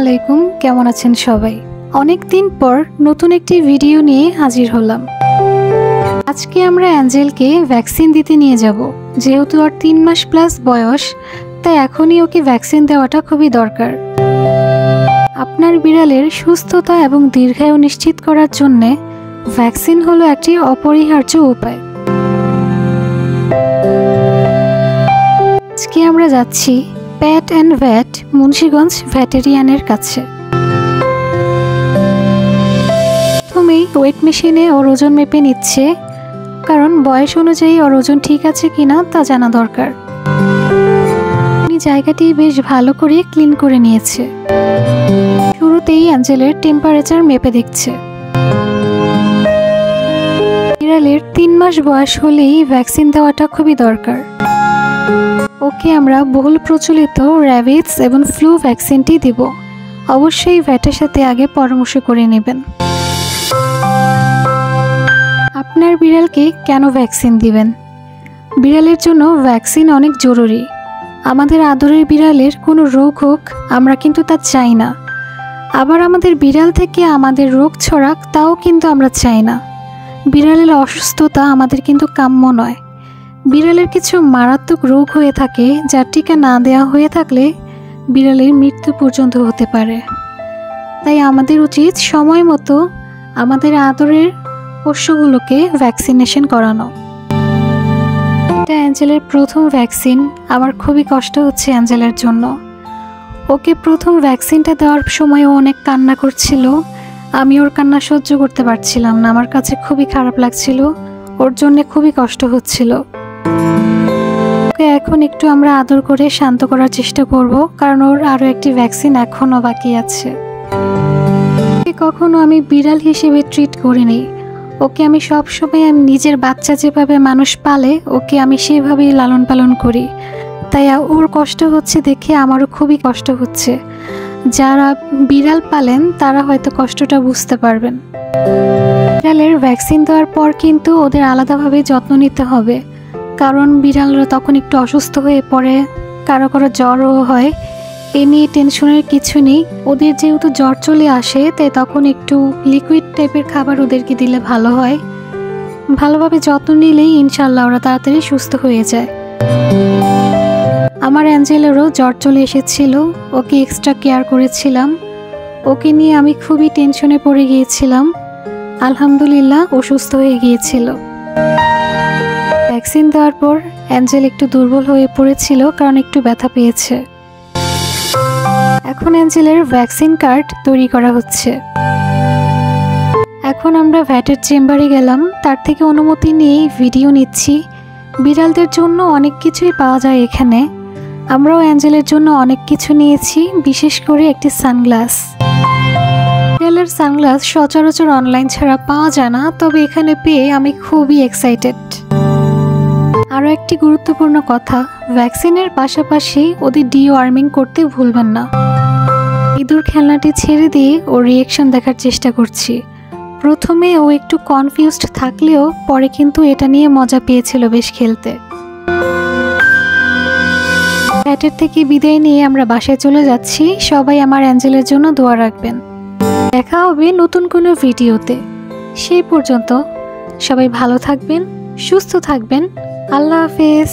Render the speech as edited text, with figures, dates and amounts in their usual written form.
আলাইকুম, কেমন আছেন সবাই? অনেক দিন পর নতুন একটি ভিডিও নিয়ে হাজির হলাম। আজকে আমরা অ্যাঞ্জেলকে ভ্যাকসিন দিতে নিয়ে যাব। যেহেতু ওর 3 মাস প্লাস বয়স, তাই এখনই ওকে ভ্যাকসিন দেওয়াটা খুবই দরকার। আপনার বিড়ালের সুস্থতা এবং দীর্ঘায়ু নিশ্চিত করার জন্য ভ্যাকসিন হলো একটি অপরিহার্য উপায়। আজকে আমরা যাচ্ছি প্যাট অ্যান্ড ভ্যাট মুন্সিগঞ্জ ভেটেরিয়ানের কাছে। প্রথমেই ওয়েট মেশিনে ওর ওজন মেপে নিচ্ছে, কারণ বয়স অনুযায়ী ওর ওজন ঠিক আছে কিনা তা জানা দরকার। উনি জায়গাটি বেশ ভালো করে ক্লিন করে নিয়েছে। শুরুতেই অ্যাঞ্জেলের টেম্পারেচার মেপে দেখছে। বিড়ালের 3 মাস বয়স হলেই ভ্যাকসিন দেওয়াটা খুবই দরকার। ওকে আমরা বহুল প্রচলিত র্যাবিস এবং ফ্লু ভ্যাকসিনটি দিব। অবশ্যই ভ্যাটের সাথে আগে পরামর্শ করে নেবেন। আপনার বিড়ালকে কেন ভ্যাকসিন দিবেন? বিড়ালের জন্য ভ্যাকসিন অনেক জরুরি। আমাদের আদরের বিড়ালের কোনো রোগ হোক, আমরা কিন্তু তা চাই না। আবার আমাদের বিড়াল থেকে আমাদের রোগ ছড়াক, তাও কিন্তু আমরা চাই না। বিড়ালের অসুস্থতা আমাদের কিন্তু কাম্য নয়। বিড়ালের কিছু মারাত্মক রোগ হয়ে থাকে, যার টিকা না দেওয়া হয়ে থাকলে বিড়ালের মৃত্যু পর্যন্ত হতে পারে। তাই আমাদের উচিত সময় মতো আমাদের আদরের পোষ্যগুলোকে ভ্যাকসিনেশন করানো। এটা অ্যাঞ্জেলের প্রথম ভ্যাকসিন। আমার খুবই কষ্ট হচ্ছে অ্যাঞ্জেলের জন্য। ওকে প্রথম ভ্যাকসিনটা দেওয়ার সময় ও অনেক কান্না করছিল। আমি ওর কান্না সহ্য করতে পারছিলাম না। আমার কাছে খুবই খারাপ লাগছিল, ওর জন্য খুবই কষ্ট হচ্ছিল। ওকে এখন একটু আমরা আদর করে শান্ত করার চেষ্টা করব, কারণ ওর আরও একটি ভ্যাকসিন এখনও বাকি আছে। ওকে কখনো আমি বিড়াল হিসেবে ট্রিট করিনি। ওকে আমি সবসময় নিজের বাচ্চা যেভাবে মানুষ পালে, ওকে আমি সেভাবেই লালন পালন করি। তাই ওর কষ্ট হচ্ছে দেখে আমারও খুবই কষ্ট হচ্ছে। যারা বিড়াল পালেন তারা হয়তো কষ্টটা বুঝতে পারবেন। বিড়ালের ভ্যাকসিন দেওয়ার পর কিন্তু ওদের আলাদাভাবে যত্ন নিতে হবে, কারণ বিড়ালরা তখন একটু অসুস্থ হয়ে পড়ে, কারো কারো জ্বরও হয়। এ নিয়ে টেনশনের কিছু নেই। ওদের যেহেতু জ্বর চলে আসে, তাই তখন একটু লিকুইড টাইপের খাবার ওদেরকে দিলে ভালো হয়। ভালোভাবে যত্ন নিলেই ইনশাল্লাহ ওরা তাড়াতাড়ি সুস্থ হয়ে যায়। আমার অ্যাঞ্জেলেরও জ্বর চলে এসেছিল, ওকে এক্সট্রা কেয়ার করেছিলাম। ওকে নিয়ে আমি খুবই টেনশনে পড়ে গিয়েছিলাম। আলহামদুলিল্লাহ ও সুস্থ হয়ে গিয়েছিল। ভ্যাকসিন দেওয়ার পর অ্যাঞ্জেল একটু দুর্বল হয়ে পড়েছিল, কারণ একটু ব্যথা পেয়েছে। এখন অ্যাঞ্জেলের ভ্যাকসিন কার্ড তৈরি করা হচ্ছে। এখন আমরা ভ্যাটের চেম্বারে গেলাম, তার থেকে অনুমতি নিয়েই ভিডিও নিচ্ছি। বিড়ালদের জন্য অনেক কিছুই পাওয়া যায় এখানে। আমরাও অ্যাঞ্জেলের জন্য অনেক কিছু নিয়েছি, বিশেষ করে একটি সানগ্লাস। বিড়ালের সানগ্লাস সচরাচর অনলাইন ছাড়া পাওয়া যায় না, তবে এখানে পেয়ে আমি খুবই এক্সাইটেড। আরও একটি গুরুত্বপূর্ণ কথা, ভ্যাকসিনের পাশাপাশি ওদের ডিওয়ার্মিং করতে ভুলবেন না। ইঁদুর খেলনাটি ছেড়ে দিয়ে ওর রিয়েকশন দেখার চেষ্টা করছি। প্রথমে ও একটু কনফিউজড থাকলেও পরে কিন্তু এটা নিয়ে মজা পেয়েছিল বেশ খেলতে। ভ্যাটের থেকে বিদায় নিয়ে আমরা বাসায় চলে যাচ্ছি। সবাই আমার অ্যাঞ্জেলের জন্য দোয়া রাখবেন। দেখা হবে নতুন কোনো ভিডিওতে। সেই পর্যন্ত সবাই ভালো থাকবেন, সুস্থ থাকবেন। আল্লাহ হাফেজ।